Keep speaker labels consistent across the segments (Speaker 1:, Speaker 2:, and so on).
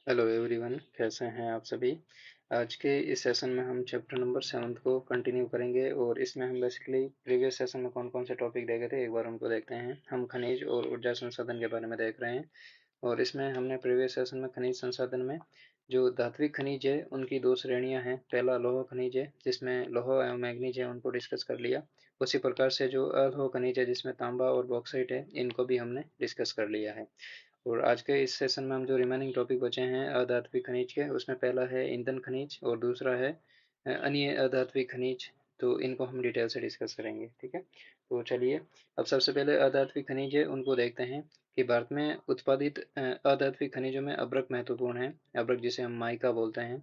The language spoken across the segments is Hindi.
Speaker 1: हेलो एवरीवन, कैसे हैं आप सभी। आज के इस सेशन में हम चैप्टर नंबर 7 को कंटिन्यू करेंगे और इसमें हम बेसिकली प्रीवियस सेशन में कौन कौन से टॉपिक देखे थे एक बार उनको देखते हैं। हम खनिज और ऊर्जा संसाधन के बारे में देख रहे हैं और इसमें हमने प्रीवियस सेशन में खनिज संसाधन में जो धात्विक खनिज है उनकी दो श्रेणियां हैं। पहला लौह खनिज है जिसमें लौह एवं मैग्नीज है, उनको डिस्कस कर लिया। उसी प्रकार से जो अलोह खनिज है जिसमें तांबा और बॉक्साइट है, इनको भी हमने डिस्कस कर लिया है। और आज के इस सेशन में हम जो रिमेनिंग टॉपिक बचे हैं अधात्विक खनिज के, उसमें पहला है ईंधन खनिज और दूसरा है अन्य अधात्विक खनिज। तो इनको हम डिटेल से डिस्कस करेंगे, ठीक है। तो चलिए, अब सबसे पहले अधात्विक खनिज है उनको देखते हैं कि भारत में उत्पादित अधात्विक खनिजों में अब्रक महत्वपूर्ण है। अब्रक जिसे हम माइका बोलते हैं,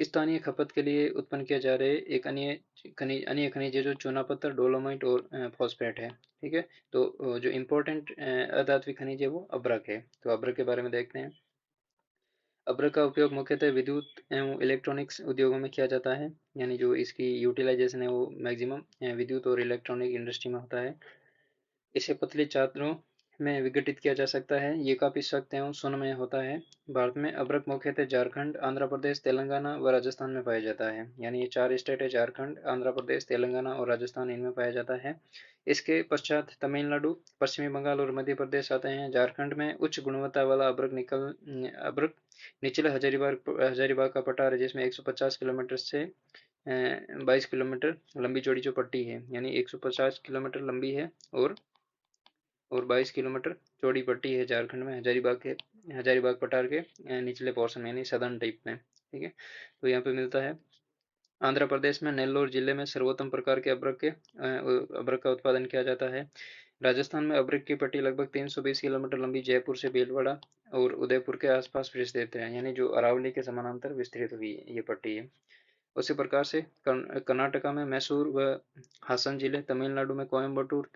Speaker 1: स्थानीय खपत के लिए उत्पन्न किया जा रहे एक अन्य खनिज है जो चूना पत्थर, डोलोमाइट और फॉस्फेट है, ठीक है। तो जो इम्पोर्टेंट अधात्विक खनिज है वो अब्रक है। तो अब्रक के बारे में देखते हैं। अब्रक का उपयोग मुख्यतः विद्युत एवं इलेक्ट्रॉनिक्स उद्योगों में किया जाता है, यानी जो इसकी यूटिलाइजेशन है वो मैक्सिमम विद्युत और इलेक्ट्रॉनिक इंडस्ट्री में होता है। इसे पतली चादरों में विघटित किया जा सकता है। ये काफी सख्त एवं सुनमय होता है। भारत में अब्रक मुख्यतः झारखंड, आंध्र प्रदेश, तेलंगाना व राजस्थान में पाया जाता है। यानी ये चार स्टेट है, झारखंड, आंध्र प्रदेश, तेलंगाना और राजस्थान, इनमें पाया जाता है। इसके पश्चात तमिलनाडु, पश्चिमी बंगाल और मध्य प्रदेश आते हैं। झारखंड में उच्च गुणवत्ता वाला अब्रक निचले हजारीबाग का पठार है जिसमें 150 किलोमीटर से 22 किलोमीटर लंबी चौड़ी जो पट्टी है, यानी 150 किलोमीटर लंबी है और 22 किलोमीटर चौड़ी पट्टी है झारखंड में हजारीबाग पठार के निचले पोर्शन में, यानी सदर्न टाइप में, ठीक है। तो यहाँ पे मिलता है। आंध्र प्रदेश में नेल्लोर जिले में सर्वोत्तम प्रकार के अब्रक का उत्पादन किया जाता है। राजस्थान में अब्रक की पट्टी लगभग 320 किलोमीटर लंबी जयपुर से भीलवाड़ा और उदयपुर के आसपास विस्तृत है, यानी जो अरावली के समानांतर विस्तृत हुई ये पट्टी है। उसी प्रकार से कर्नाटका में मैसूर व हासन जिले, तमिलनाडु में कोयम्बटूर,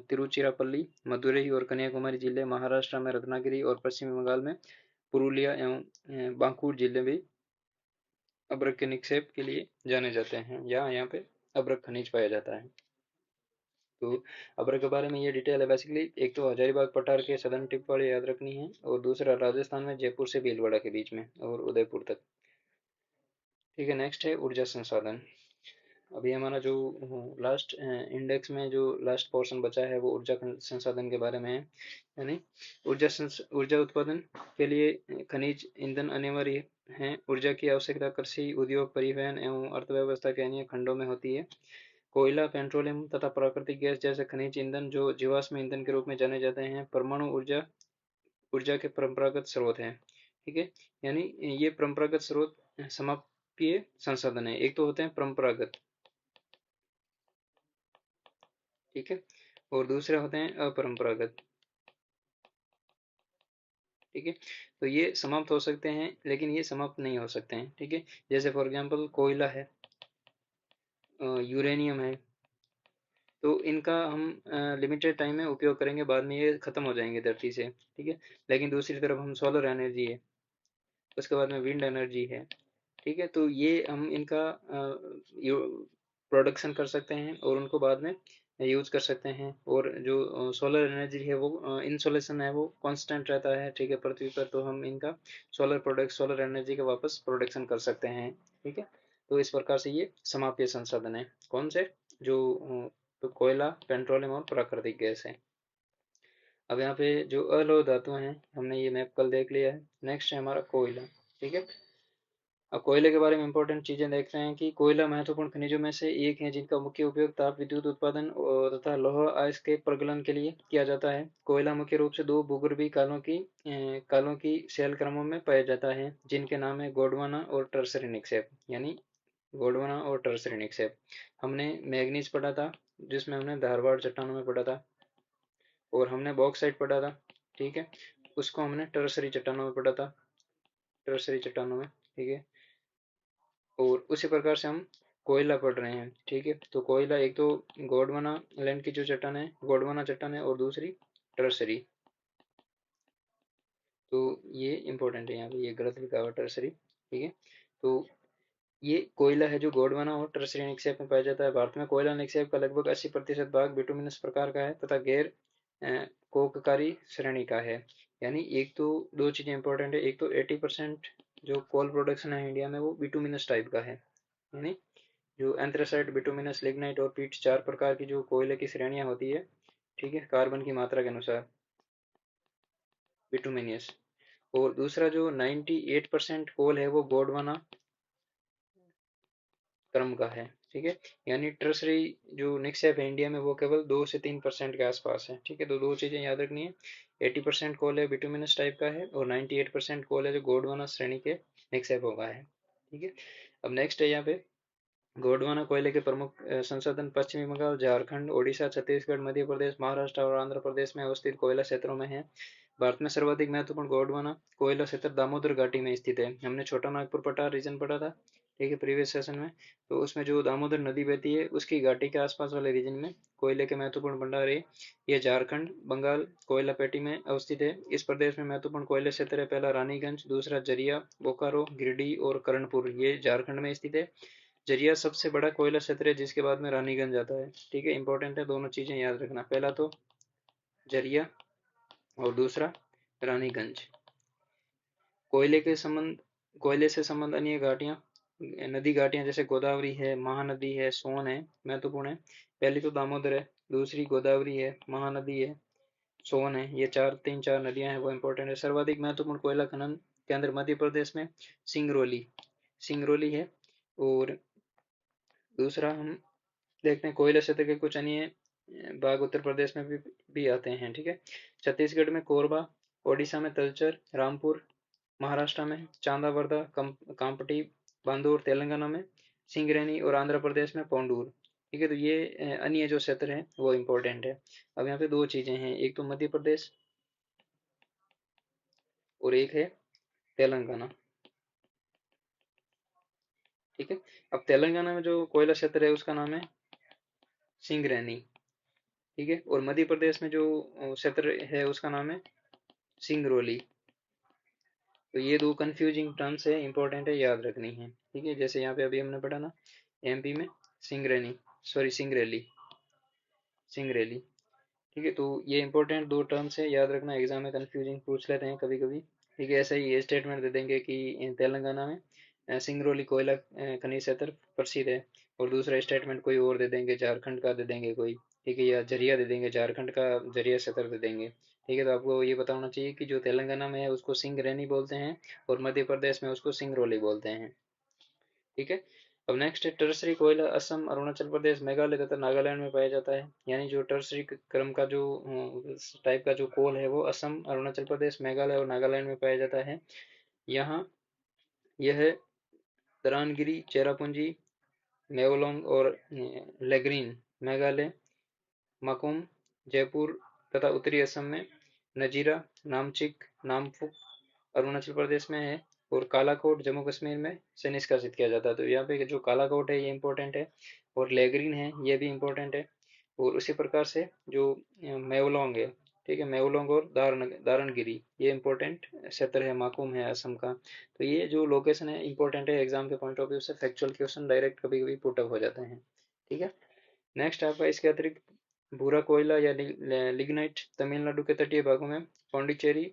Speaker 1: तिरुचिरापल्ली, मदुरई और कन्याकुमारी जिले, महाराष्ट्र में रत्नागिरी और पश्चिम बंगाल में पुरुलिया एवं बांकुर जिले भी अब्रक के निक्षेप के लिए जाने जाते हैं। यहाँ पे अब्रक खनिज पाया जाता है। तो अब्रक के बारे में ये डिटेल है। बेसिकली एक तो हजारीबाग पठार के सदर्न टिप वाले याद रखनी है और दूसरा राजस्थान में जयपुर से भीलवाड़ा के बीच में और उदयपुर तक, ठीक है। नेक्स्ट है ऊर्जा संसाधन। अभी हमारा जो लास्ट इंडेक्स में जो लास्ट पोर्शन बचा है वो ऊर्जा संसाधन के बारे में है। यानी ऊर्जा उत्पादन के लिए खनिज ईंधन अनिवार्य है। ऊर्जा की आवश्यकता कृषि, उद्योग, परिवहन एवं अर्थव्यवस्था के अन्य खंडों में होती है। कोयला, पेट्रोलियम तथा प्राकृतिक गैस जैसे खनिज ईंधन जो जीवाश्म ईंधन के रूप में जाने जाते हैं। परमाणु ऊर्जा ऊर्जा के परंपरागत स्रोत हैं, ठीक है। यानी ये परंपरागत स्रोत समाप्य संसाधन है। एक तो होते हैं परंपरागत, ठीक है, और दूसरे होते हैं अपरंपरागत, ठीक है। तो ये समाप्त हो सकते हैं लेकिन ये समाप्त नहीं हो सकते हैं, ठीक है। जैसे फॉर एग्जांपल कोयला है, यूरेनियम है, तो इनका हम लिमिटेड टाइम में उपयोग करेंगे, बाद में ये खत्म हो जाएंगे धरती से, ठीक है। लेकिन दूसरी तरफ हम सोलर एनर्जी है, उसके बाद में विंड एनर्जी है, ठीक है। तो ये हम इनका प्रोडक्शन कर सकते हैं और उनको बाद में यूज कर सकते हैं। और जो सोलर एनर्जी है वो इंसोलेशन है वो कांस्टेंट रहता है, ठीक है, पृथ्वी पर। तो हम इनका सोलर एनर्जी का वापस प्रोडक्शन कर सकते हैं, ठीक है। तो इस प्रकार से ये समाप्य संसाधन है। कौन से? जो तो कोयला, पेट्रोलियम और प्राकृतिक गैस है। अब यहाँ पे जो अलोह धातु हैं, हमने ये मैप कल देख लिया है। नेक्स्ट है हमारा कोयला, ठीक है। अब कोयले के बारे में इंपॉर्टेंट चीजें देखते हैं कि कोयला महत्वपूर्ण खनिजों में से एक है जिनका मुख्य उपयोग ताप विद्युत उत्पादन तथा लौह अयस्क के प्रगलन के लिए किया जाता है। कोयला मुख्य रूप से दो भूगर्भीय कालों की शैल क्रमों में पाया जाता है जिनके नाम है गोंडवाना और टर्सरी निक्षेप, यानी गोंडवाना और टर्सरी निक्षेप। हमने मैग्नीज पढ़ा था जिसमें हमने धारवाड़ चट्टानों में पढ़ा था, और हमने बॉक्साइट पढ़ा था, ठीक है, उसको हमने टर्सरी चट्टानों में पढ़ा था, टर्सरी चट्टानों में, ठीक है। और उसी प्रकार से हम कोयला पढ़ रहे हैं, ठीक है। तो कोयला एक तो गोंडवाना लैंड की जो चट्टान है, गोंडवाना चट्टान है, और दूसरी टर्सरी। तो ये इंपॉर्टेंट है, यहाँ पे ये गलत लिखा हुआ टर्सरी, ठीक है। तो ये कोयला है जो गोंडवाना और टर्सरी निक्षेप में पाया जाता है। भारत में कोयला निक्षेप का लगभग 80% भाग बिटुमिनस प्रकार का है तथा गैर कोककारी श्रेणी का है। यानी एक तो दो चीजें इंपॉर्टेंट है, एक तो 80% जो कोल प्रोडक्शन है इंडिया में वो बिटुमिनस टाइप का है, यानी जो एंथ्रासाइट, बिटुमिनस, लिग्नाइट और पीट, चार प्रकार की जो कोयले की श्रेणियां होती है, ठीक है, कार्बन की मात्रा के अनुसार, बिटुमिनियस। और दूसरा जो 98% कोल है वो गोंडवाना क्रम का है, ठीक है। यानी टर्सरी जो निक्षेप है इंडिया में वो केवल 2 से 3% के आसपास है, ठीक है। तो दो चीजें याद रखनी है, 80% कोल है बिटुमिनस टाइप का है, और 98% कोल है जो गोंडवाना श्रेणी के निक्षेपों का है, ठीक है। अब नेक्स्ट है यहाँ पे गोंडवाना कोयले के प्रमुख संसाधन पश्चिमी बंगाल, झारखंड, ओडिशा, छत्तीसगढ़, मध्य प्रदेश, महाराष्ट्र और आंध्र प्रदेश में अवस्थित कोयला क्षेत्रों में है। भारत में सर्वाधिक महत्वपूर्ण गोंडवाना कोयला क्षेत्र दामोदर घाटी में स्थित है। हमने छोटा नागपुर पठार रीजन पढ़ा था, ठीक है, प्रीवियस सेशन में। तो उसमें जो दामोदर नदी बहती है उसकी घाटी के आसपास वाले रीजन में कोयले के महत्वपूर्ण भंडार है। ये झारखंड, बंगाल कोयला पेटी में अवस्थित है। इस प्रदेश में महत्वपूर्ण कोयले क्षेत्र है, पहला रानीगंज, दूसरा जरिया, बोकारो, गिरिडीह और करणपुर, ये झारखंड में स्थित है। जरिया सबसे बड़ा कोयला क्षेत्र है, जिसके बाद में रानीगंज आता है, ठीक है। इंपॉर्टेंट है, दोनों चीजें याद रखना, पहला तो जरिया और दूसरा रानीगंज। कोयले के संबंध कोयले से संबंध अन्य घाटियां, नदी घाटियां जैसे गोदावरी है, महानदी है, सोन है, महत्वपूर्ण है। पहली तो दामोदर है, दूसरी गोदावरी है, महानदी है, सोन है, ये तीन चार नदियां हैं, वो इंपॉर्टेंट है। सर्वाधिक महत्वपूर्ण कोयला खनन केंद्र मध्य प्रदेश में सिंगरौली सिंगरौली है। और दूसरा हम देखते हैं कोयला क्षेत्र के कुछ अन्य भाग उत्तर प्रदेश में भी आते हैं, ठीक है। छत्तीसगढ़ में कोरबा, ओडिशा में तलचर, रामपुर, महाराष्ट्र में चांदावरदा, कांपटी, बांदूर, तेलंगाना में सिंगरेनी और आंध्र प्रदेश में पोंडूर, ठीक है। तो ये अन्य जो क्षेत्र है वो इम्पोर्टेंट है। अब यहाँ पे दो चीजें हैं, एक तो मध्य प्रदेश और एक है तेलंगाना, ठीक है। अब तेलंगाना में जो कोयला क्षेत्र है उसका नाम है सिंगरेनी, ठीक है। और मध्य प्रदेश में जो क्षेत्र है उसका नाम है सिंगरौली। तो ये दो कंफ्यूजिंग टर्म्स है, इंपॉर्टेंट है, याद रखनी है, ठीक है। जैसे यहाँ पे अभी हमने पढ़ा ना, एमपी में सिंगरेनी, सॉरी सिंगरेली, सिंगरेली, ठीक है। तो ये इंपॉर्टेंट दो टर्म्स है, याद रखना, एग्जाम में कंफ्यूजिंग पूछ लेते हैं कभी कभी, ठीक है। ऐसा ही ये स्टेटमेंट दे देंगे कि तेलंगाना में सिंगरौली कोयला खनिज क्षेत्र प्रसिद्ध है, और दूसरा स्टेटमेंट कोई और दे देंगे, झारखंड का दे देंगे कोई, ठीक है, या जरिया दे देंगे, झारखंड का जरिया क्षेत्र दे देंगे, ठीक है। तो आपको ये पता होना चाहिए कि जो तेलंगाना में है उसको सिंगरेनी बोलते हैं, और मध्य प्रदेश में उसको सिंगरौली बोलते हैं, ठीक है। अब नेक्स्ट है टर्सरी कोयला असम, अरुणाचल प्रदेश, मेघालय तथा नागालैंड में पाया जाता है। यानी जो टर्सरी क्रम का जो टाइप का जो कोल है वो असम, अरुणाचल प्रदेश, मेघालय और नागालैंड में पाया जाता है। यहाँ यह दरानगिरी, चेरापूंजी, मेवलोंग और लेग्रीन मेघालय, मकुम, जयपुर तथा उत्तरी असम में नजीरा, नामचिक, नामफुक अरुणाचल प्रदेश में है, और कालाकोट जम्मू कश्मीर में से निष्कासित किया जाता है। तो यहाँ पे जो कालाकोट है ये इंपॉर्टेंट है, और लेगरीन है ये भी इंपॉर्टेंट है। और उसी प्रकार से जो मेवलोंग है, ठीक है, मेवलोंग और दारणगिरी ये इंपॉर्टेंट क्षेत्र है, माकुम है असम का। तो ये जो लोकेशन है इंपॉर्टेंट है, एग्जाम के पॉइंट ऑफ व्यू से फैक्चुअल क्वेश्चन डायरेक्ट कभी कभी पुटअप हो जाते हैं, ठीक है। नेक्स्ट आपका इसके अतिरिक्त भूरा कोयला या लिग्नाइट तमिलनाडु के तटीय भागों में, पौंडीचेरी,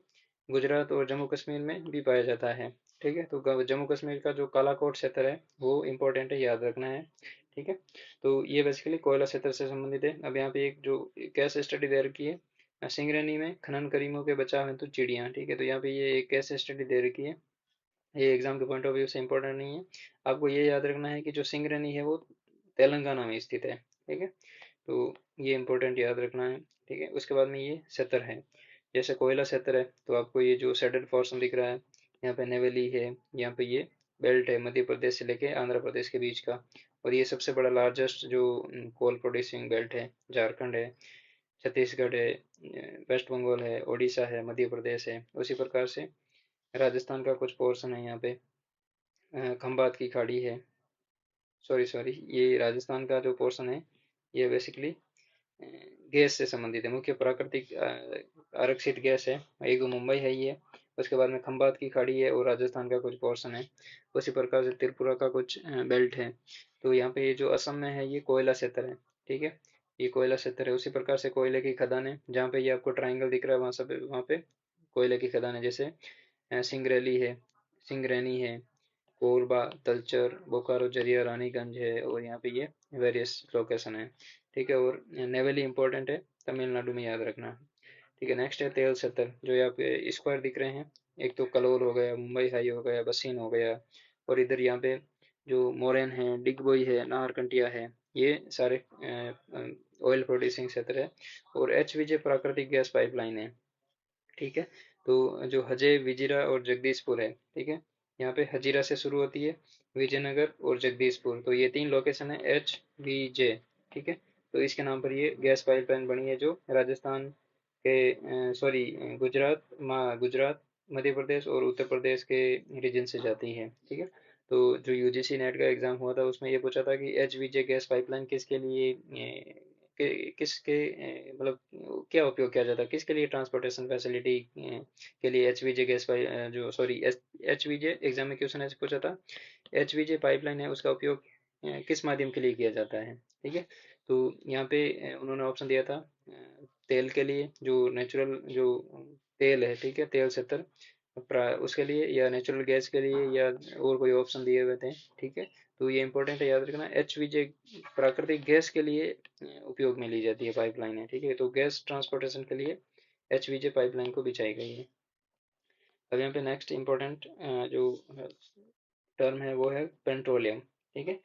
Speaker 1: गुजरात और जम्मू कश्मीर में भी पाया जाता है, ठीक है। तो जम्मू कश्मीर का जो कालाकोट क्षेत्र है वो इम्पोर्टेंट है, याद रखना है, ठीक है। तो ये बेसिकली कोयला क्षेत्र से संबंधित है। अब यहाँ पे एक जो केस स्टडी दे रखी है, सिंगरेनी में खनन कर्मियों के बचाव हेतु चिड़िया, ठीक है। तो यहाँ पे ये एक केस स्टडी दे रखी है, ये एग्जाम के पॉइंट ऑफ व्यू से इम्पोर्टेंट नहीं है। आपको ये याद रखना है कि जो सिंगरेनी है वो तेलंगाना में स्थित है, ठीक है। तो ये इम्पोर्टेंट याद रखना है, ठीक है। उसके बाद में ये क्षेत्र है, जैसे कोयला क्षेत्र है तो आपको ये जो शेडेड पोर्शन दिख रहा है, यहाँ पे नेवेली है, यहाँ पे ये बेल्ट है मध्य प्रदेश से लेके आंध्र प्रदेश के बीच का। और ये सबसे बड़ा लार्जेस्ट जो कोल प्रोड्यूसिंग बेल्ट है, झारखंड है, छत्तीसगढ़ है, वेस्ट बंगाल है, उड़ीसा है, मध्य प्रदेश है। उसी प्रकार से राजस्थान का कुछ पोर्शन है, यहाँ पे खंबात की खाड़ी है, सॉरी सॉरी, ये राजस्थान का जो पोर्शन है ये बेसिकली गैस से संबंधित है, मुख्य प्राकृतिक आरक्षित गैस है, एक तो मुंबई है ये, उसके बाद में खंबात की खाड़ी है और राजस्थान का कुछ पोर्शन है। उसी प्रकार से त्रिपुरा का कुछ बेल्ट है। तो यहाँ पे ये जो असम में है ये कोयला क्षेत्र है, ठीक है, ये कोयला क्षेत्र है। उसी प्रकार से कोयले की खदान है, जहाँ पे ये आपको ट्राइंगल दिख रहा है वहाँ पे कोयले की खदानें जैसे सिंगरैली है, सिंगरैनी है, कोरबा, तलचर, बोकारो, जरिया, रानीगंज है, और यहाँ पे ये वेरियस लोकेशन है। ठीक है, और नेवली इंपॉर्टेंट है, तमिलनाडु में, याद रखना। ठीक है, नेक्स्ट है तेल सेक्टर, जो यहाँ पे स्क्वायर दिख रहे हैं। एक तो कलोल हो गया, मुंबई हाई हो गया, बसीन हो गया, और इधर यहाँ पे जो मोरेन है, डिगबोई है, नाहरकंटिया है, ये सारे ऑयल प्रोड्यूसिंग क्षेत्र है। और एचवीजे प्राकृतिक गैस पाइपलाइन है। ठीक है, तो जो हजे, विजिरा और जगदीशपुर है, ठीक है, यहाँ पे हजीरा से शुरू होती है, विजयनगर और जगदीशपुर, तो ये तीन लोकेशन है HVJ। ठीक है, तो इसके नाम पर ये गैस पाइपलाइन बनी है, जो राजस्थान के सॉरी गुजरात, मध्य प्रदेश और उत्तर प्रदेश के रीजन से जाती है। ठीक है, तो जो यूजीसी नेट का एग्जाम हुआ था उसमें ये पूछा था कि HVJ गैस पाइपलाइन किसके लिए किसके मतलब क्या उपयोग किया जाता है, किसके लिए ट्रांसपोर्टेशन फैसिलिटी के लिए HVJ गैस जो सॉरी HVJ एग्जाम में क्वेश्चन ऐसे पूछा था, HVJ पाइपलाइन है उसका उपयोग किस माध्यम के लिए किया जाता है। ठीक है, तो यहाँ पे उन्होंने ऑप्शन दिया था तेल के लिए, जो नेचुरल जो तेल है, ठीक है, तेल क्षेत्र उसके लिए, या नेचुरल गैस के लिए, या और कोई ऑप्शन दिए हुए थे। ठीक है, तो ये इंपॉर्टेंट है, याद रखना। HVJ प्राकृतिक गैस के लिए उपयोग में ली जाती है पाइपलाइन है। ठीक है, तो गैस ट्रांसपोर्टेशन के लिए HVJ पाइपलाइन को बिछाई गई है। अब यहाँ पे नेक्स्ट इंपॉर्टेंट जो टर्म है वो है पेट्रोलियम। ठीक है,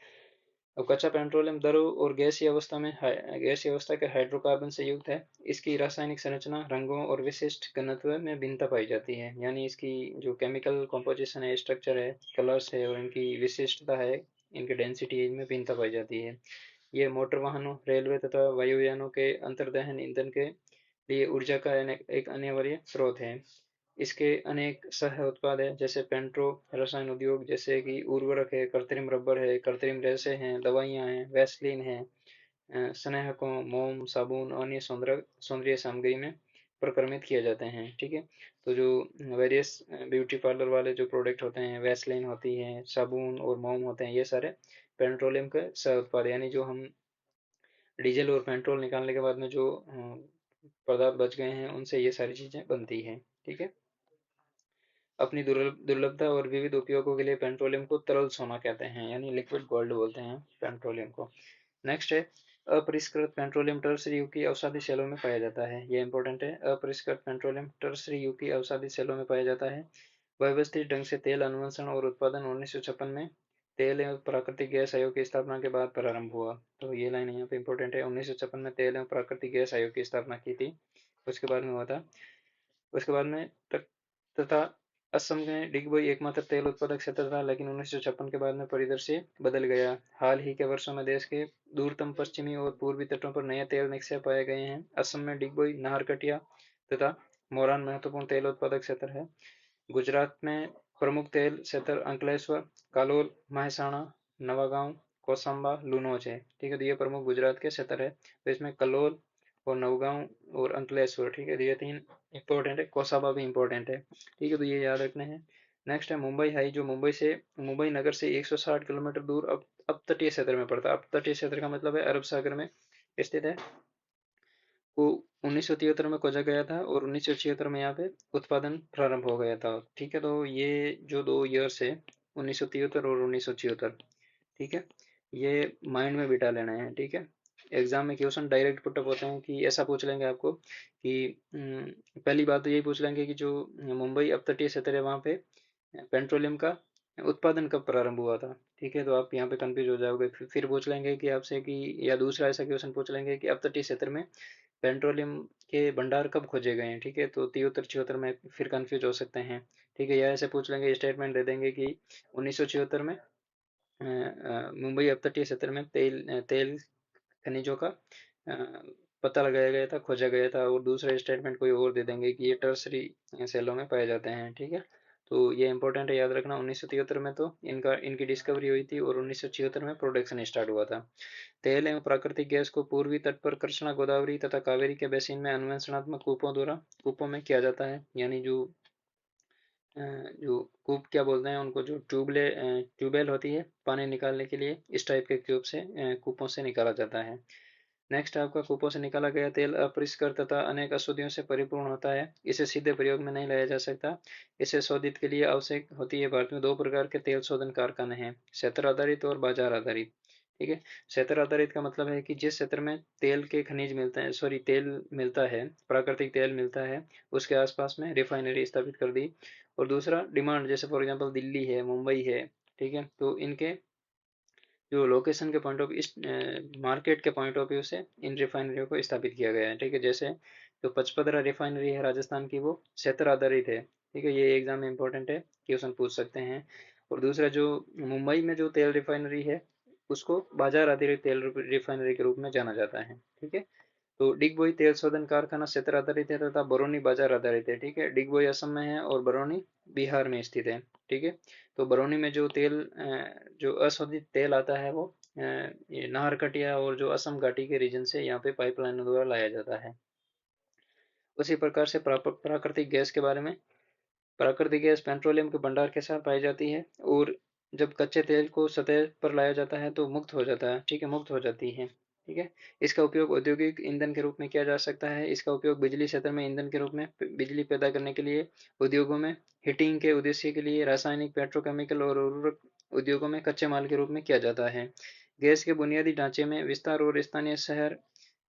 Speaker 1: अब कच्चा पेट्रोलियम द्रव और गैसीय अवस्था में गैसीय अवस्था के हाइड्रोकार्बन से युक्त है। इसकी रासायनिक संरचना, रंगों और विशिष्ट घनत्व में भिन्नता पाई जाती है, यानी इसकी जो केमिकल कॉम्पोजिशन है, स्ट्रक्चर है, कलर्स है, और इनकी विशिष्टता है, इनकी डेंसिटी में भिन्नता पाई जाती है। ये मोटर वाहनों, रेलवे तथा वायुयानों के अंतर्दहन ईंधन के लिए ऊर्जा का एक अनिवार्य स्रोत है। इसके अनेक सह उत्पाद हैं, जैसे पेट्रो रसायन उद्योग, जैसे कि उर्वरक है, कृत्रिम रबर है, कृत्रिम रेशे हैं, दवाइयाँ हैं, वैसलीन है, स्नेहकों, मोम, साबुन, अन्य सौंदर्य सामग्री में प्रक्रमित किए जाते हैं। ठीक है, तो जो वेरियस ब्यूटी पार्लर वाले जो प्रोडक्ट होते हैं, वैसलीन होती है, साबुन और मोम होते हैं, ये सारे पेट्रोलियम के सह उत्पाद, यानी जो हम डीजल और पेट्रोल निकालने के बाद में जो पदार्थ बच गए हैं, उनसे ये सारी चीजें बनती हैं। ठीक है, अपनी दुर्लभता और विविध उपयोगों के लिए पेट्रोलियम को तरल सोना कहते हैं, यानी लिक्विड गोल्ड बोलते हैं पेट्रोलियम को। नेक्स्ट है अपरिष्कृत पेट्रोलियम टर्शरी युग की अवसादी सेलों में पाया जाता है। ये इंपॉर्टेंट है, अपरिष्कृत पेट्रोलियम टर्शरी युग की अवसादी सेलों में पाया जाता है। व्यवस्थित ढंग से तेल अन्वेषण और उत्पादन 1956 में तेल एवं प्राकृतिक गैस आयोग की स्थापना के बाद प्रारंभ हुआ। तो ये लाइन यहाँ पे इंपॉर्टेंट है, 1956 में तेल एवं प्राकृतिक गैस आयोग की स्थापना की थी, उसके बाद में हुआ था। उसके बाद में तथा असम में डिगबोई एकमात्र तेल उत्पादक क्षेत्र था, लेकिन 1956 के बाद में परिदृश्य बदल गया। हाल ही के वर्षों में देश के दूरतम पश्चिमी और पूर्वी तटों पर नए तेल निक्षेप पाए गए हैं। असम में डिगबोई, नाहरकटिया तथा मोरान महत्वपूर्ण तेल उत्पादक क्षेत्र है। गुजरात में प्रमुख तेल क्षेत्र अंकलेश्वर, कालोल, महसाणा, नवागांव, कोसंबा, लूनोच है। ठीक है, तो ये प्रमुख गुजरात के क्षेत्र है। तो इसमें कलोल और नवगांव और अंकलेश्वर, ठीक है, तो ये तीन इंपॉर्टेंट है। कोसाबा भी इंपॉर्टेंट है। ठीक है, तो ये याद रखने हैं। नेक्स्ट है मुंबई हाई, जो मुंबई नगर से 160 किलोमीटर दूर अब तटीय क्षेत्र में पड़ता है। अब तटीय क्षेत्र का मतलब है अरब सागर में स्थित है। को 1973 में खोजा गया था, और 1976 में यहाँ पे उत्पादन प्रारंभ हो गया था। ठीक है, तो ये जो 2 ईयर्स है, 1973 और 1976, ठीक है, ये माइंड में बिठा लेना है। ठीक है, एग्जाम में क्वेश्चन डायरेक्ट पुटअप होते हैं कि ऐसा पूछ लेंगे आपको कि पहली बात तो यही पूछ लेंगे कि जो मुंबई अपतटीय क्षेत्र है वहाँ पे पेट्रोलियम का उत्पादन कब प्रारंभ हुआ था। ठीक है, तो आप यहाँ पे कंफ्यूज हो जाओगे। फिर पूछ लेंगे कि आपसे कि, या दूसरा ऐसा क्वेश्चन पूछ लेंगे कि अपतटीय क्षेत्र में पेट्रोलियम के भंडार कब खोजे गए हैं। ठीक है, तो 73 74 में फिर कंफ्यूज हो सकते हैं। ठीक है, या ऐसे पूछ लेंगे, स्टेटमेंट दे देंगे कि 1976 में मुंबई अपतटीय क्षेत्र में तेल खनिजों का पता लगाया गया था, खोजा गया था, और दूसरा स्टेटमेंट कोई और दे देंगे कि ये टर्सरी सेलों में पाए जाते हैं। ठीक है, तो ये इंपॉर्टेंट है, याद रखना। 1973 में तो इनकी डिस्कवरी हुई थी, और 1976 में प्रोडक्शन स्टार्ट हुआ था। तेल एवं प्राकृतिक गैस को पूर्वी तट पर कृष्णा, गोदावरी तथा कावेरी के बेसिन में अन्वेषणात्मक कूपों में किया जाता है, यानी जो कूप क्या बोलते हैं उनको, जो ट्यूबवेल होती है पानी निकालने के लिए, इस टाइप के क्यूब से कूपों से निकाला जाता है। नेक्स्ट आपका कूपों से निकाला गया तेल अपरिष्कृत तथा अनेक अशुद्धियों से परिपूर्ण होता है, इसे सीधे प्रयोग में नहीं लाया जा सकता। इसे शोधित के लिए आवश्यक होती है। भारत में दो प्रकार के तेल शोधन कारखाने हैं, क्षेत्र आधारित और बाजार आधारित। ठीक है, क्षेत्र आधारित का मतलब है कि जिस क्षेत्र में तेल के खनिज मिलते हैं, सॉरी तेल मिलता है, प्राकृतिक तेल मिलता है, उसके आसपास में रिफाइनरी स्थापित कर दी। और दूसरा डिमांड, जैसे फॉर एग्जांपल दिल्ली है, मुंबई है, ठीक है, तो इनके जो लोकेशन के पॉइंट ऑफ इस मार्केट के पॉइंट ऑफ व्यू से इन रिफाइनरियों को स्थापित किया गया है। ठीक है, जैसे जो पचपदरा रिफाइनरी है राजस्थान की, वो क्षेत्र आधारित है। ठीक है, ये एग्जाम में इंपॉर्टेंट है, क्वेश्चन पूछ सकते हैं। और दूसरा जो मुंबई में जो तेल रिफाइनरी है, उसको बाजार आधारित तेल रिफाइनरी के रूप में जाना जाता है। ठीक है, तो डिगबोई तेल शोधन कारखाना क्षेत्र आधारित है तथा बरौनी बाजार आधारित है। ठीक है, डिगबोई असम में है और बरौनी बिहार में स्थित है। ठीक है, तो बरौनी में जो तेल जो अशोधित तेल आता है, वो ये नाहरकटिया और जो असम घाटी के रीजन से यहाँ पे पाइपलाइनों द्वारा लाया जाता है। उसी प्रकार से प्राकृतिक गैस के बारे में, प्राकृतिक गैस पेट्रोलियम के भंडार के साथ पाई जाती है, और जब कच्चे तेल को सतह पर लाया जाता है तो मुक्त हो जाता है। ठीक है, मुक्त हो जाती है। ठीक है, इसका उपयोग औद्योगिक ईंधन के रूप में किया जा सकता है। इसका उपयोग बिजली क्षेत्र में ईंधन के रूप में बिजली पैदा करने के लिए, उद्योगों में हीटिंग के उद्देश्य के लिए, रासायनिक, पेट्रोकेमिकल और उर्वरक उद्योगों में कच्चे माल के रूप में किया जाता है। गैस के बुनियादी ढांचे में विस्तार और स्थानीय शहर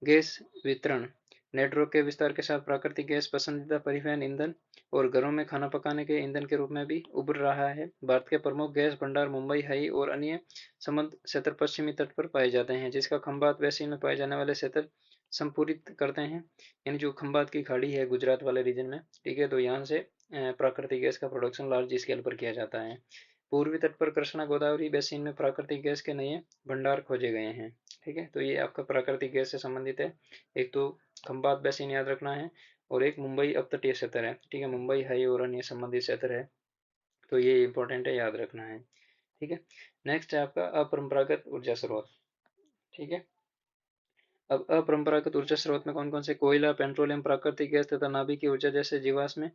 Speaker 1: गैस वितरण नेटवर्क के विस्तार के साथ प्राकृतिक गैस पसंदीदा परिवहन ईंधन और घरों में खाना पकाने के ईंधन के रूप में भी उभर रहा है। भारत के प्रमुख गैस भंडार मुंबई, हाई और अन्य समुद्र क्षेत्र पश्चिमी तट पर पाए जाते हैं, जिसका खंबात बेसिन में पाए जाने वाले क्षेत्र संपूरित करते हैं। यानी जो खंबात की खाड़ी है गुजरात वाले रीजन में, ठीक है, तो यहाँ से प्राकृतिक गैस का प्रोडक्शन लार्ज स्केल पर किया जाता है। पूर्वी तट पर कृष्णा गोदावरी बेसिन में प्राकृतिक गैस के नए भंडार खोजे गए हैं। ठीक है, तो ये आपका प्राकृतिक गैस से संबंधित है। एक तो खंबात बेसिन याद रखना है, और एक मुंबई अपतटीय क्षेत्र है। ठीक है, मुंबई हाई और अन्य संबंधित क्षेत्र है, तो ये इंपॉर्टेंट है, याद रखना है। ठीक है, नेक्स्ट है आपका अपरंपरागत ऊर्जा स्रोत। ठीक है, अब अपरंपरागत ऊर्जा स्रोत में कौन कौन से, कोयला, पेट्रोलियम, प्राकृतिक गैस तथा नाभिकीय ऊर्जा जैसे जीवाश्म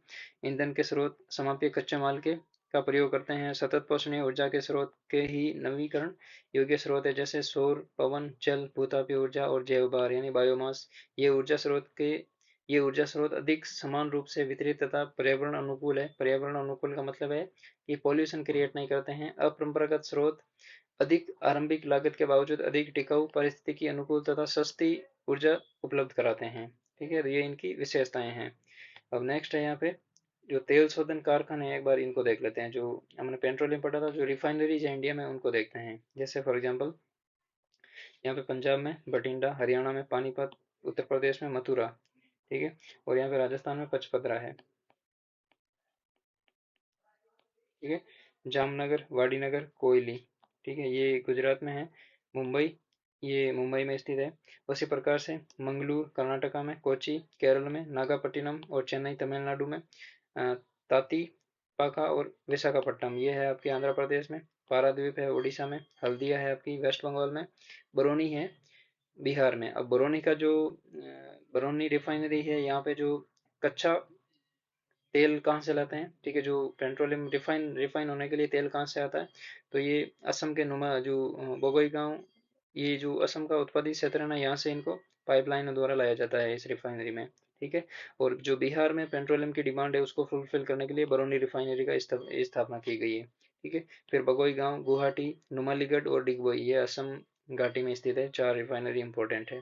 Speaker 1: ईंधन के स्रोत समाप्य कच्चे माल के का प्रयोग करते हैं। सतत पोषणीय ऊर्जा के स्रोत के ही नवीकरण योग्य स्रोत है, जैसे सौर, पवन, जल, भूतापीय ऊर्जा और जैव भार यानी बायोमास। ये ऊर्जा स्रोत अधिक समान रूप से वितरित तथा पर्यावरण अनुकूल है। पर्यावरण अनुकूल का मतलब है कि पॉल्यूशन क्रिएट नहीं करते हैं। अपरंपरागत स्रोत अधिक आरंभिक लागत के बावजूद अधिक टिकाऊ, पारिस्थितिकी अनुकूल तथा सस्ती ऊर्जा उपलब्ध कराते हैं। ठीक है, तो ये इनकी विशेषताएं हैं। अब नेक्स्ट है यहाँ पे जो तेल शोधन कारखाने हैं, एक बार इनको देख लेते हैं। जो हमने पेट्रोलियम पढ़ा था, जो रिफाइनरीज है इंडिया में, उनको देखते हैं। जैसे फॉर एग्जांपल यहाँ पे पंजाब में बठिंडा, हरियाणा में पानीपत, उत्तर प्रदेश में मथुरा, ठीक है, और यहाँ पे राजस्थान में पचपदरा है। ठीक है, जामनगर, वाडीनगर, कोयली, ठीक है, ये गुजरात में है। मुंबई, ये मुंबई में स्थित है। उसी प्रकार से मंगलूर कर्नाटका में, कोची केरल में, नागापट्टिनम और चेन्नई तमिलनाडु में, ताती पाका और विशाखापट्टनम ये है आपके आंध्र प्रदेश में, पाराद्वीप है उड़ीसा में, हल्दिया है आपकी वेस्ट बंगाल में, बरौनी है बिहार में। अब बरौनी का जो बरौनी रिफाइनरी है, यहाँ पे जो कच्चा तेल कहाँ से लाते हैं, ठीक है, जो पेट्रोलियम रिफाइन रिफाइन होने के लिए तेल कहाँ से आता है, तो ये असम के नुमा जो बगोई गांव, ये जो असम का उत्पादित क्षेत्र है ना, यहाँ से इनको पाइपलाइन द्वारा लाया जाता है इस रिफाइनरी में। ठीक है, और जो बिहार में पेट्रोलियम की डिमांड है, उसको फुलफिल करने के लिए बरौनी रिफाइनरी का स्थापना की गई है। ठीक है, फिर बगोई गांव, गुवाहाटी, नुमालीगढ़ और डिगबोई, ये असम घाटी में स्थित है। 4 रिफाइनरी इंपॉर्टेंट है।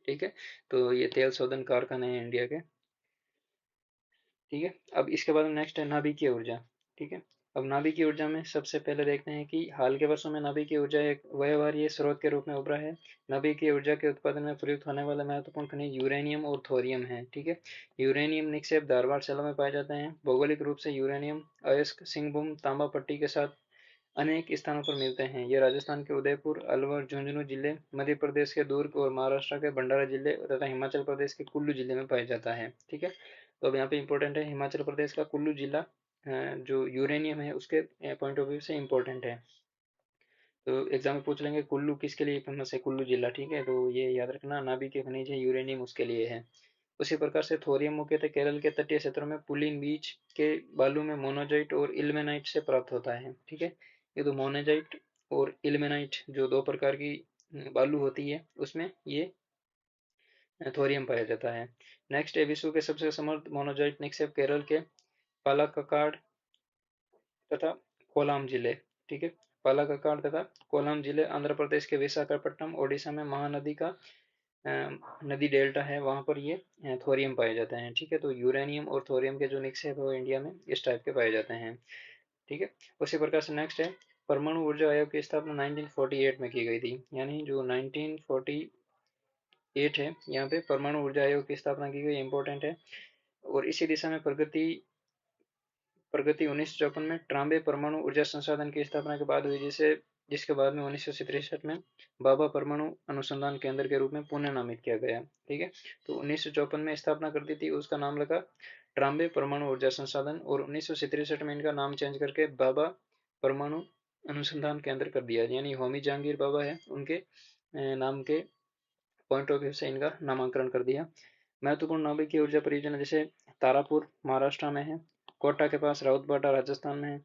Speaker 1: ठीक है, तो ये तेल शोधन कारखाने हैं इंडिया के। ठीक है, अब इसके बाद नेक्स्ट है नाभिकीय ऊर्जा। ठीक है, अब नाभिकीय ऊर्जा में सबसे पहले देखते हैं कि हाल के वर्षों में नाभिकीय ऊर्जा एक व्यवहार्य स्रोत के रूप में उभरा है। नाभिकीय ऊर्जा के उत्पादन में प्रयुक्त होने वाला महत्वपूर्ण खनिज यूरेनियम और थोरियम है। ठीक है, यूरेनियम निक्षेप धारवाड़ सेलों में पाए जाते हैं। भौगोलिक रूप से यूरेनियम अयस्क, सिंहभूम, तांबा पट्टी के साथ अनेक स्थानों पर मिलते हैं। ये राजस्थान के उदयपुर, अलवर, झुंझुनू जिले, मध्य प्रदेश के दुर्ग और महाराष्ट्र के भंडारा जिले तथा हिमाचल प्रदेश के कुल्लू जिले में पाया जाता है। ठीक है, तो अब यहाँ पे इंपॉर्टेंट है हिमाचल प्रदेश का कुल्लू जिला, जो यूरेनियम है उसके पॉइंट ऑफ व्यू से इम्पोर्टेंट है। तो एग्जाम में पूछ लेंगे कुल्लू किसके लिए फेमस है, कुल्लू जिला। ठीक है, तो ये याद रखना, नाभिकीय खनिज है यूरेनियम उसके लिए है। उसी प्रकार से थोरियम मुख्यतः केरल के तटीय क्षेत्रों में पुलिन बीच के बालू में मोनोजाइट और इल्मेनाइट से प्राप्त होता है। ठीक है, ये तो मोनोजाइट और इल्मेनाइट जो दो प्रकार की बालू होती है, उसमें ये थोरियम पाया जाता है। नेक्स्ट है विश्व के सबसे समृद्ध मोनोजोइट निक्षेप केरल के पालाक्काड़ तथा कोलाम जिले। ठीक है, पालाक्काड़ तथा कोलाम जिले, आंध्र प्रदेश के विशाखापट्टनम, ओडिशा में महानदी का नदी डेल्टा है, वहां पर ये थोरियम पाए जाते हैं। ठीक है, तो यूरेनियम और थोरियम के जो निक्षेप है वो इंडिया में इस टाइप के पाए जाते हैं। ठीक है, उसी प्रकार से नेक्स्ट है परमाणु ऊर्जा आयोग की स्थापना 1948 में की गई थी, यानी जो 1948 है यहाँ पे परमाणु ऊर्जा आयोग की स्थापना की गई, इंपॉर्टेंट है। और इसी दिशा में प्रगति प्रगति 1954 में ट्राम्बे परमाणु ऊर्जा संसाधन की स्थापना के बाद हुई, जिसे जिसके बाद में 1963 में भाभा परमाणु अनुसंधान केंद्र के रूप में पुनः नामित किया गया। ठीक है, तो 1954 में स्थापना कर दी थी, उसका नाम लगा ट्राम्बे परमाणु ऊर्जा संसाधन, और 1963 में इनका नाम चेंज करके भाभा परमाणु अनुसंधान केंद्र कर दिया, यानी होमी जहांगीर भाभा है उनके नाम के पॉइंट ऑफ व्यू से इनका नामांकन कर दिया। महत्वपूर्ण नाभिकीय ऊर्जा परियोजना जैसे तारापुर महाराष्ट्र में है, कोटा के पास राउतबाटा राजस्थान में है,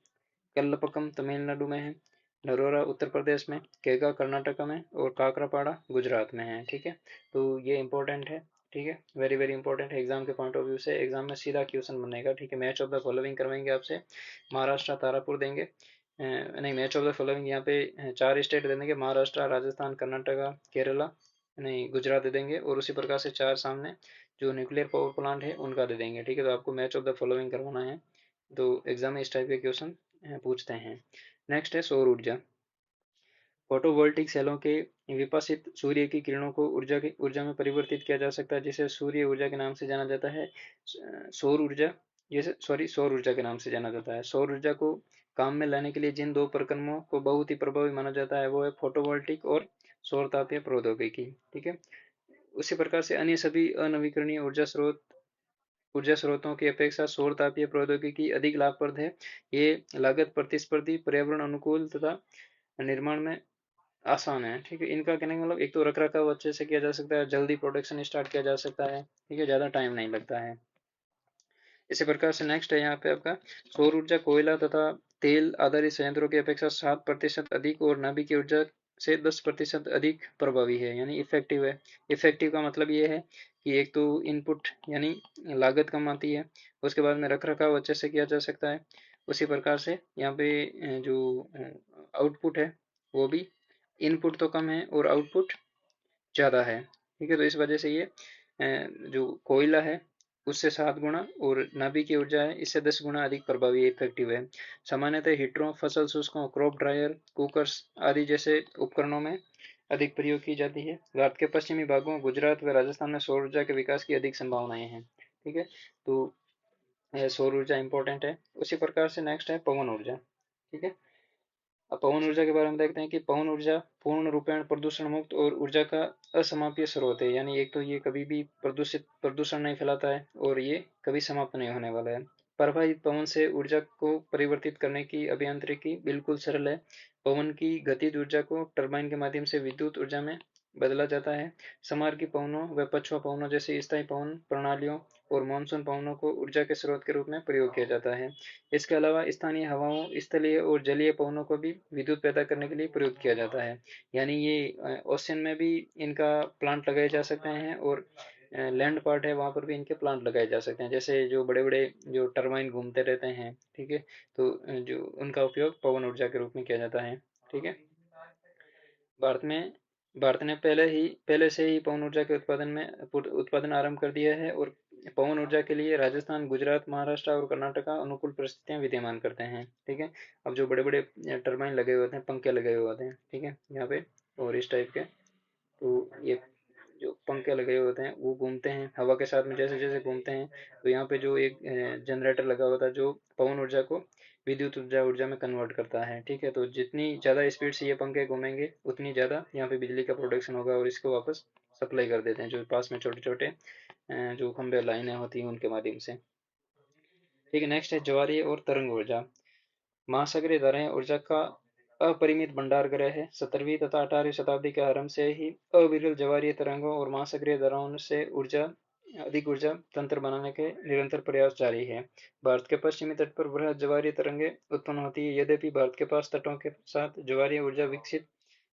Speaker 1: कल्लपक्कम तमिलनाडु में है, नरोरा उत्तर प्रदेश में, केगा कर्नाटक में, और काकरापाड़ा गुजरात में है। ठीक है, तो ये इंपॉर्टेंट है। ठीक है, वेरी वेरी इंपॉर्टेंट है एग्जाम के पॉइंट ऑफ व्यू से, एग्जाम में सीधा क्वेश्चन बनेगा। ठीक है, मैच ऑफ द फॉलोइंग करवाएंगे आपसे, महाराष्ट्र तारापुर देंगे, नहीं मैच ऑफ द फॉलोइंग यहाँ पे चार स्टेट दे देंगे, महाराष्ट्र राजस्थान कर्नाटका केरला, नहीं गुजरात दे देंगे, और उसी प्रकार से चार सामने जो न्यूक्लियर पावर प्लांट है उनका दे देंगे। ठीक है, तो आपको मैच ऑफ द फॉलोइंग करवाना है, तो एग्जाम में इस टाइप के क्वेश्चन पूछते हैं। नेक्स्ट है सौर ऊर्जा। फोटोवोल्टिक सेलों के विपासित सूर्य की किरणों को ऊर्जा में परिवर्तित किया जा सकता है, जिसे सूर्य ऊर्जा के नाम से जाना जाता है। सौर ऊर्जा, जैसे सॉरी सौर ऊर्जा के नाम से जाना जाता है। सौर ऊर्जा को काम में लाने के लिए जिन दो प्रक्रमों को बहुत ही प्रभावी माना जाता है वो है फोटोवोल्टिक और सौर तापीय प्रौद्योगिकी। ठीक है, उसी प्रकार से अन्य सभी अनवीकरणीय ऊर्जा स्रोतों की अपेक्षा सौर तापीय प्रौद्योगिकी अधिक लाभप्रद है। ये लागत प्रतिस्पर्धी, पर्यावरण अनुकूल तथा निर्माण में आसान है। ठीक है, इनका कहने का मतलब एक तो रख रखाव अच्छे से किया जा सकता है, जल्दी प्रोडक्शन स्टार्ट किया जा सकता है। ठीक है, ज़्यादा टाइम नहीं लगता है। इसी प्रकार से नेक्स्ट है यहाँ पे आपका सौर ऊर्जा कोयला तथा तेल आधारित संयंत्रों की अपेक्षा 7% अधिक और नाभिकीय ऊर्जा से 10% अधिक प्रभावी है, यानी इफेक्टिव है। इफेक्टिव का मतलब ये है कि एक तो इनपुट यानी लागत कम आती है, उसके बाद में रख रखाव अच्छे से किया जा सकता है। उसी प्रकार से यहाँ पे जो आउटपुट है वो भी, इनपुट तो कम है और आउटपुट ज़्यादा है। ठीक है, तो इस वजह से ये जो कोयला है उससे 7 गुना और नाभिकीय ऊर्जा है इससे 10 गुना अधिक प्रभावी इफेक्टिव है। सामान्यतः हीटरों, फसल शुष्कों, क्रॉप ड्रायर, कुकर्स आदि जैसे उपकरणों में अधिक प्रयोग की जाती है। भारत के पश्चिमी भागों, गुजरात व राजस्थान में सौर ऊर्जा के विकास की अधिक संभावनाएं हैं। ठीक है, तो सौर ऊर्जा इंपॉर्टेंट है। उसी प्रकार से नेक्स्ट है पवन ऊर्जा। ठीक है, अब पवन ऊर्जा के बारे में देखते हैं कि पवन ऊर्जा पूर्ण रूपेण प्रदूषण मुक्त और ऊर्जा का असमाप्य स्रोत है, यानी एक तो ये कभी भी प्रदूषण नहीं फैलाता है और ये कभी समाप्त नहीं होने वाला है। प्रवाहित पवन से ऊर्जा को परिवर्तित करने की अभियांत्रिकी बिल्कुल सरल है। पवन की गतिज ऊर्जा को टरबाइन के माध्यम से विद्युत ऊर्जा में बदला जाता है। समार्गी पवनों व पछुआ पवनों जैसे स्थायी पवन प्रणालियों और मानसून पवनों को ऊर्जा के स्रोत के रूप में प्रयोग किया जाता है। इसके अलावा स्थानीय हवाओं, स्थलीय और जलीय पवनों को भी विद्युत पैदा करने के लिए प्रयोग किया जाता है। यानी ये ओशन में भी इनका प्लांट लगाए जा सकते हैं और लैंड पार्ट है वहां पर भी इनके प्लांट लगाए जा सकते हैं, जैसे जो बड़े बड़े जो टरबाइन घूमते रहते हैं। ठीक है, तो जो उनका उपयोग पवन ऊर्जा के रूप में किया जाता है। ठीक है, भारत में भारत ने पहले से ही पवन ऊर्जा के उत्पादन आरंभ कर दिया है और पवन ऊर्जा के लिए राजस्थान, गुजरात, महाराष्ट्र और कर्नाटक अनुकूल परिस्थितियां विद्यमान करते हैं। ठीक है, अब जो बड़े बड़े टरबाइन लगे हुए होते हैं, पंखे लगे हुए होते हैं, ठीक है यहाँ पे, और इस टाइप के, तो ये जो पंखे लगे हुए होते हैं वो घूमते हैं हवा के साथ में, जैसे जैसे घूमते हैं, तो यहाँ पे जो एक जनरेटर लगा हुआ था जो पवन ऊर्जा को विद्युत ऊर्जा में कन्वर्ट करता है। ठीक है, तो जितनी ज़्यादा स्पीड से ये पंखे घूमेंगे उतनी ज़्यादा यहाँ पे बिजली का प्रोडक्शन होगा और इसको वापस सप्लाई कर देते हैं जो पास में छोटे छोटे जो खंभे लाइनें होती हैं उनके माध्यम से। ठीक है, नेक्स्ट है ज्वारीय और तरंग ऊर्जा। महासागरीय धाराएं ऊर्जा का अपरिमित भंडार गृह है। 17वीं तथा 18वीं शताब्दी के आरंभ से ही अविरल ज्वारीय तरंगों और महासागरीय धाराओं से अधिक ऊर्जा तंत्र बनाने के निरंतर प्रयास जारी है। भारत के पश्चिमी तट पर वृहद ज्वारीय तरंगें उत्पन्न होती है। यद्यपि भारत के पास तटों के साथ ज्वारीय ऊर्जा विकसित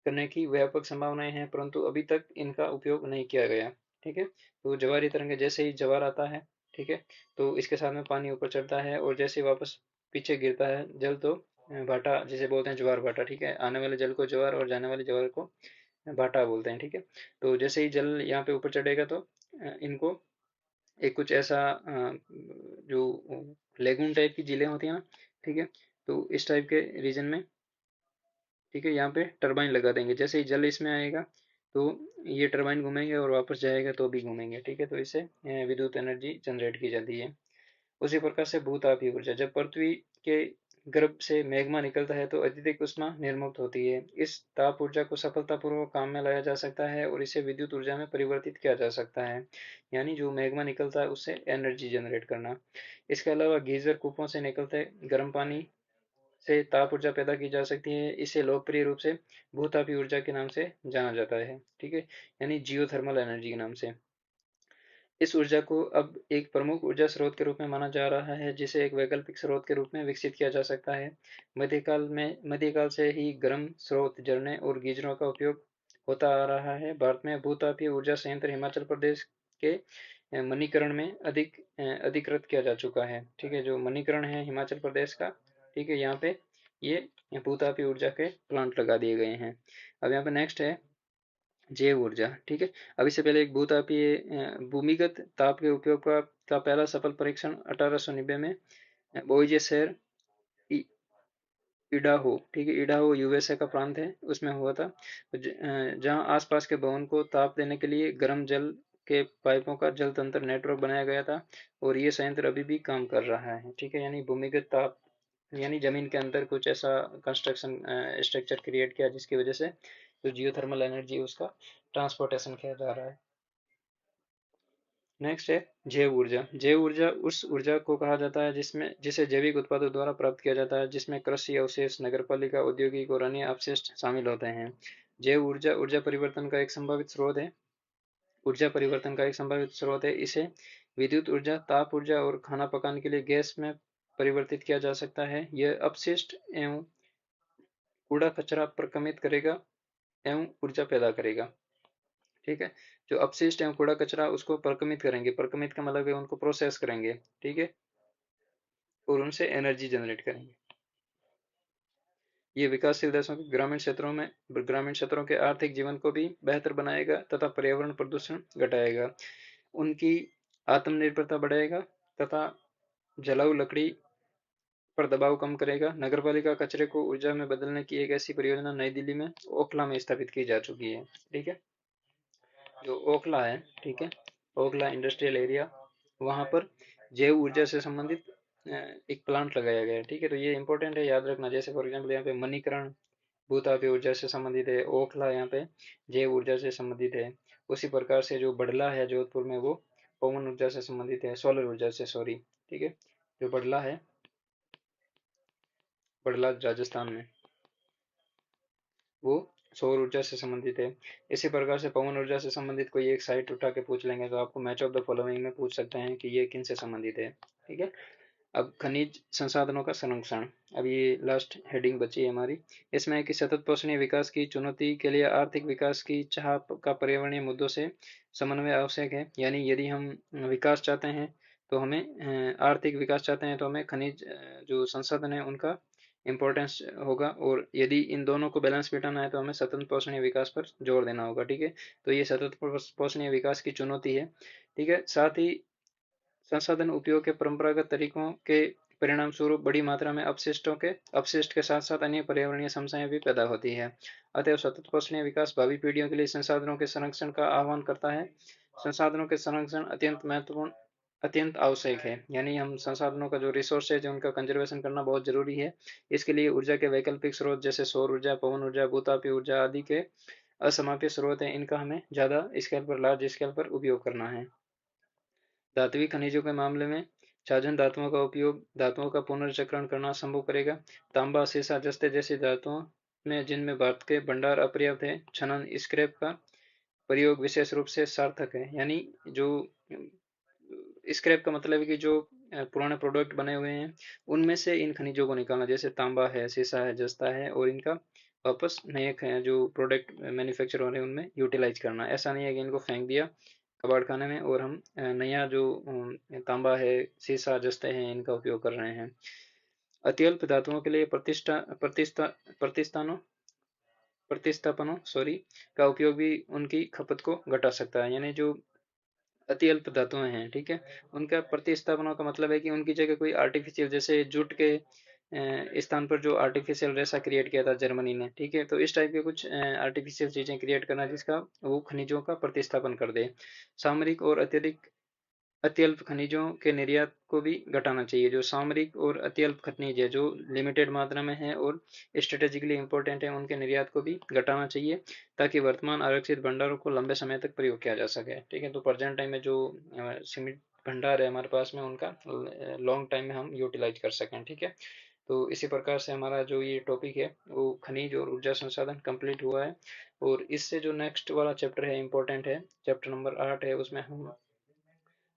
Speaker 1: करने की व्यापक संभावनाएं हैं, परंतु अभी तक इनका उपयोग नहीं किया गया। ठीक है। तो ज्वारी तरंगे, जैसे ही ज्वार आता है, ठीक है, तो इसके साथ में पानी ऊपर चढ़ता है और जैसे ही वापस पीछे गिरता है जल, तो भाटा जिसे बोलते हैं, ज्वार भाटा, ठीक है, आने वाले जल को ज्वार और जाने वाले ज्वार को भाटा बोलते हैं, ठीक है। तो जैसे ही जल यहाँ पे ऊपर चढ़ेगा तो इनको एक कुछ ऐसा जो लेगून टाइप की झीलें होती है ना, ठीक है, तो इस टाइप के रीजन में, ठीक है, यहाँ पे टरबाइन लगा देंगे। जैसे ही जल इसमें आएगा तो ये टरबाइन घूमेंगे और वापस जाएगा तो भी घूमेंगे, ठीक है, तो इससे विद्युत एनर्जी जनरेट की जाती है। उसी प्रकार से भूतापीय ऊर्जा, जब पृथ्वी के गर्भ से मैग्मा निकलता है तो अत्यधिक ऊष्मा निर्मुक्त होती है। इस ताप ऊर्जा को सफलतापूर्वक काम में लाया जा सकता है और इसे विद्युत ऊर्जा में परिवर्तित किया जा सकता है। यानी जो मैग्मा निकलता है उससे एनर्जी जनरेट करना। इसके अलावा गीजर, कूपों से निकलते गर्म पानी से ताप ऊर्जा पैदा की जा सकती है। इसे लोकप्रिय रूप से भूतापीय ऊर्जा के नाम से जाना जाता है, ठीक है, यानी जियोथर्मल एनर्जी के नाम से। इस ऊर्जा को अब एक प्रमुख ऊर्जा स्रोत के रूप में माना जा रहा है, जिसे एक वैकल्पिक स्रोत के रूप में विकसित किया जा सकता है। मध्यकाल से ही गर्म स्रोत, झरने और गीजरों का उपयोग होता आ रहा है। भारत में भूतापीय ऊर्जा संयंत्र हिमाचल प्रदेश के मणिकर्ण में अधिकृत किया जा चुका है, ठीक है, जो मणिकर्ण है हिमाचल प्रदेश का, ठीक है, यहाँ पे ये भूतापीय ऊर्जा के प्लांट लगा दिए गए हैं। अब यहाँ पे नेक्स्ट है जैव ऊर्जा, ठीक है। अब इससे पहले एक भूतापीय भूमिगत ताप के उपयोग का पहला सफल परीक्षण 1890 में बोइजे शहर इडाहो, ठीक है, इडाहो यूएसए का प्रांत है, उसमें हुआ था। जहां आसपास के भवन को ताप देने के लिए गर्म जल के पाइपों का जल तंत्र नेटवर्क बनाया गया था और ये संयंत्र अभी भी काम कर रहा है, ठीक है। यानी भूमिगत ताप, यानी जमीन के अंदर कुछ ऐसा कंस्ट्रक्शन स्ट्रक्चर क्रिएट किया जिसकी वजह से जो जियोथर्मल एनर्जी उसका ट्रांसपोर्टेशन किया जा रहा है। नेक्स्ट है जैव ऊर्जा। जैव ऊर्जा उस ऊर्जा को कहा जाता है जिसे जैविक उत्पादों द्वारा प्राप्त किया जाता है, जिसमें कृषि अवशेष, नगरपालिका, औद्योगिक और अन्य अपशिष्ट शामिल होते हैं। जैव ऊर्जा ऊर्जा परिवर्तन का एक संभावित स्रोत है। इसे विद्युत ऊर्जा, ताप ऊर्जा और खाना पकाने के लिए गैस में परिवर्तित किया जा सकता है। यह अपशिष्ट एवं कूड़ा कचरा प्रकमित करेगा एवं ऊर्जा पैदा करेगा, ठीक है। जो अपशिष्ट एवं कूड़ा कचरा उसको प्रकमित करेंगे, प्रकमित का मतलब है उनको प्रोसेस करेंगे, ठीक है, और उनसे एनर्जी जनरेट करेंगे। ये विकासशील देशों के ग्रामीण क्षेत्रों के आर्थिक जीवन को भी बेहतर बनाएगा तथा पर्यावरण प्रदूषण घटाएगा, उनकी आत्मनिर्भरता बढ़ाएगा तथा जलाऊ लकड़ी पर दबाव कम करेगा। नगरपालिका कचरे को ऊर्जा में बदलने की एक ऐसी परियोजना नई दिल्ली में ओखला में स्थापित की जा चुकी है, ठीक है। जो ओखला है, ठीक है, ओखला इंडस्ट्रियल एरिया, वहां पर जैव ऊर्जा से संबंधित एक प्लांट लगाया गया है, ठीक है। तो ये इंपॉर्टेंट है, याद रखना। जैसे फॉर एग्जाम्पल यहाँ पे मणिकरण भूतापीय ऊर्जा से संबंधित है, ओखला यहाँ पे जैव ऊर्जा से संबंधित है। उसी प्रकार से जो बड़ला है जोधपुर में, वो पवन ऊर्जा से संबंधित है, सोलर ऊर्जा से, सॉरी, ठीक है। जो बड़ला है, बड़ला राजस्थान में, वो सौर ऊर्जा से संबंधित है। इसी प्रकार से पवन ऊर्जा से संबंधित कोई एक साइट उठा के पूछ लेंगे तो आपको मैच ऑफ द फॉलोइंग में पूछ सकते हैं कि ये किन से संबंधित है, ठीक है। अब खनिज संसाधनों का संरक्षण, अब ये लास्ट हेडिंग बची है हमारी। इसमें है कि सतत पोषणीय विकास की चुनौती के लिए आर्थिक विकास की चाह का पर्यावरणीय मुद्दों से समन्वय आवश्यक है। यानी यदि हम विकास चाहते हैं तो हमें आर्थिक विकास चाहते हैं तो हमें खनिज जो संसाधन है उनका इम्पोर्टेंस होगा, और यदि इन दोनों को बैलेंस बिठाना है तो हमें सतत पोषणीय विकास पर जोर देना होगा, ठीक है। तो ये सतत पोषणीय विकास की चुनौती है, ठीक है। साथ ही संसाधन उपयोग के परंपरागत तरीकों के परिणाम स्वरूप बड़ी मात्रा में अपशिष्ट के साथ साथ अन्य पर्यावरणीय समस्याएं भी पैदा होती है। अतएव सतत पोषणीय विकास भावी पीढ़ियों के लिए संसाधनों के संरक्षण का आह्वान करता है। संसाधनों के संरक्षण अत्यंत महत्वपूर्ण, अत्यंत आवश्यक है। यानी हम संसाधनों का जो रिसोर्स है, जो उनका कंजर्वेशन करना बहुत जरूरी है। इसके लिए ऊर्जा के वैकल्पिक स्रोत जैसे सौर ऊर्जा, पवन ऊर्जा, भूतापीय ऊर्जा आदि के असमाप्य स्रोत हैं, इनका हमें ज्यादा स्केल पर, लार्ज स्केल पर उपयोग करना है। धात्विक खनिजों के मामले में छाजन धातुओं का उपयोग धातुओं का पुनर्चक्रण करना संभव करेगा। तांबा, सीसा, जस्ते जैसी धातुओं में जिनमें भारत के भंडार अपर्याप्त है, छनन स्क्रैप का प्रयोग विशेष रूप से सार्थक है। यानी जो स्क्रैप का मतलब है कि जो पुराने प्रोडक्ट बने हुए हैं उनमें से इन खनिजों को निकालना, जैसे तांबा है, सीसा है, जस्ता है, और इनका वापस नए जो प्रोडक्ट मैन्युफैक्चर हो रहे हैं उनमें यूटिलाइज करना। ऐसा नहीं है कि इनको फेंक दिया, कबाड़ खाने में, और हम नया जो तांबा है, सीसा, जस्ते हैं, इनका उपयोग कर रहे हैं। अत्यल्प धातुओं के लिए प्रतिष्ठानों प्रतिस्थापनों सॉरी का उपयोग भी उनकी खपत को घटा सकता है। यानी जो अति अल्प धातुएं हैं, ठीक है, उनका प्रतिस्थापनों का मतलब है कि उनकी जगह कोई आर्टिफिशियल, जैसे जूट के स्थान पर जो आर्टिफिशियल रेसा क्रिएट किया था जर्मनी ने, ठीक है, तो इस टाइप के कुछ आर्टिफिशियल चीजें क्रिएट करना जिसका वो खनिजों का प्रतिस्थापन कर दे। सामरिक और अत्यधिक अत्यल्प खनिजों के निर्यात को भी घटाना चाहिए। जो सामरिक और अत्यल्प खनिज है, जो लिमिटेड मात्रा में है और स्ट्रेटेजिकली इंपॉर्टेंट है, उनके निर्यात को भी घटाना चाहिए, ताकि वर्तमान आरक्षित भंडारों को लंबे समय तक प्रयोग किया जा सके। ठीक है, तो प्रेजेंट टाइम में जो सीमित भंडार है हमारे पास में, उनका लॉन्ग टाइम में हम यूटिलाइज कर सकें। ठीक है, तो इसी प्रकार से हमारा जो ये टॉपिक है वो खनिज और ऊर्जा संसाधन कंप्लीट हुआ है। और इससे जो नेक्स्ट वाला चैप्टर है इम्पोर्टेंट है, चैप्टर नंबर 8 है, उसमें हम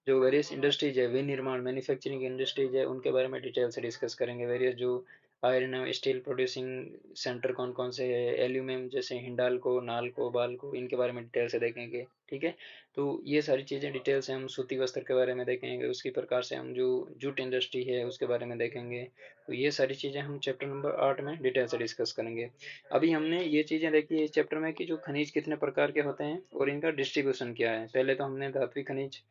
Speaker 1: जो वेरियस इंडस्ट्रीज है, विनिर्माण मैन्युफैक्चरिंग इंडस्ट्रीज है, उनके बारे में डिटेल से डिस्कस करेंगे। वेरियस जो iron and steel producing centre कौन कौन से है, एल्यूमिनियम जैसे हिंडाल्को, नाल्को, बाल्को, इनके बारे में डिटेल से देखेंगे। ठीक है, तो ये सारी चीज़ें डिटेल से हम सूती वस्त्र के बारे में देखेंगे, उसकी प्रकार से हम जो जूट इंडस्ट्री है उसके बारे में देखेंगे। तो ये सारी चीज़ें हम चैप्टर नंबर 8 में डिटेल से डिस्कस करेंगे। अभी हमने ये चीज़ें देखी है इस चैप्टर में कि जो खनिज कितने प्रकार के होते हैं और इनका डिस्ट्रीब्यूशन क्या है। पहले तो हमने धात्विक खनिज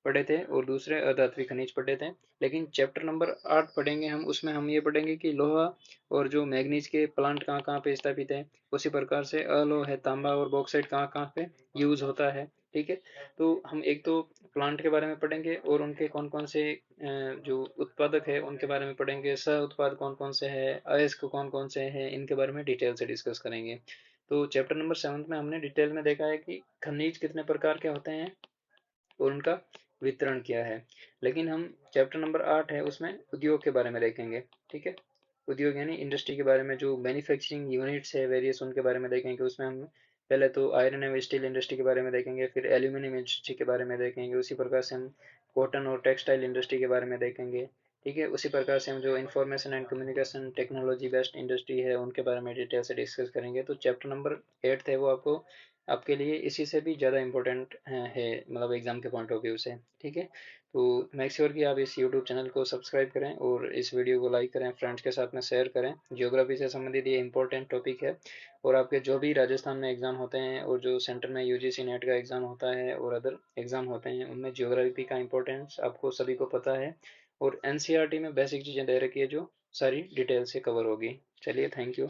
Speaker 1: पढ़े थे और दूसरे अधात्विक खनिज पढ़े थे। लेकिन चैप्टर नंबर 8 पढ़ेंगे हम, उसमें हम ये पढ़ेंगे कि लोहा और जो मैग्नीज के प्लांट कहाँ कहाँ पे स्थापित है। उसी प्रकार से अलोह है, तांबा और बॉक्साइट कहाँ कहाँ पे यूज होता है। ठीक है, तो हम एक तो प्लांट के बारे में पढ़ेंगे और उनके कौन कौन से जो उत्पादक है उनके बारे में पढ़ेंगे, सह उत्पाद कौन कौन से है, अयस्क कौन कौन से हैं, इनके बारे में डिटेल से डिस्कस करेंगे। तो चैप्टर नंबर 7 में हमने डिटेल में देखा है कि खनिज कितने प्रकार के होते हैं और उनका वितरण क्या है। लेकिन हम चैप्टर नंबर 8 है उसमें उद्योग के बारे में देखेंगे। ठीक है, उद्योग यानी इंडस्ट्री के बारे में, जो मैन्युफैक्चरिंग यूनिट्स है वेरियस, उनके बारे में देखेंगे। उसमें हम पहले तो आयरन एंड स्टील इंडस्ट्री के बारे में देखेंगे, फिर एल्यूमिनियम इंडस्ट्री के बारे में देखेंगे, उसी प्रकार से हम कॉटन और टेक्सटाइल इंडस्ट्री के बारे में देखेंगे। ठीक है, उसी प्रकार से हम जो information and communication technology based industry है उनके बारे में डिटेल से डिस्कस करेंगे। तो चैप्टर नंबर 8 है वो आपको आपके लिए इसी से भी ज़्यादा इम्पोर्टेंट है, मतलब एग्जाम के पॉइंट ऑफ व्यू से। ठीक है, तो मेक श्योर कि आप इस यूट्यूब चैनल को सब्सक्राइब करें और इस वीडियो को लाइक करें, फ्रेंड्स के साथ में शेयर करें। जियोग्राफी से संबंधित ये इंपॉर्टेंट टॉपिक है। और आपके जो भी राजस्थान में एग्जाम होते हैं और जो सेंटर में यूजीसी नेट का एग्जाम होता है और अदर एग्जाम होते हैं, उनमें जियोग्राफी का इंपॉर्टेंस आपको सभी को पता है। और एनसीईआरटी में बेसिक चीज़ें दे रखी है जो सारी डिटेल से कवर होगी। चलिए, थैंक यू।